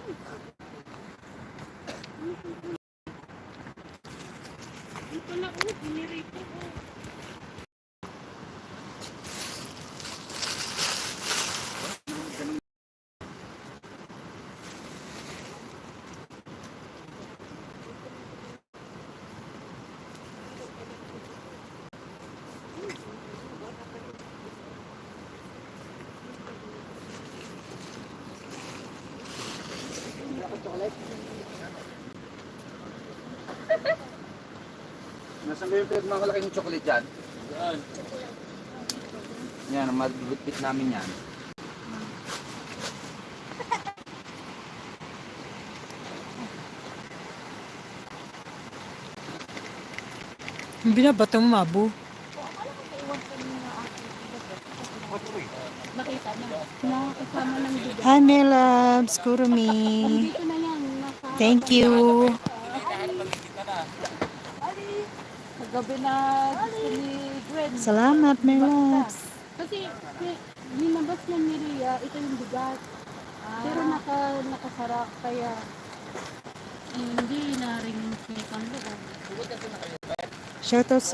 Dito na binirito ko. Nasaan ba yung pinagmamalaking chocolate dyan? Yan. Yan, magbibit namin yan. Binabato mo, Mabu. Nakita na. Nakakasama ng bigas. Hi, my loves. Kurumi. Dito na yan. Thank you. Kagabi na gusto ni Gwen. Salamat, my loves. Kasi linabas na ni Rhea, ito yung bigas. Pero nakasara kaya hindi na rin kay Carlo. Shoutout sa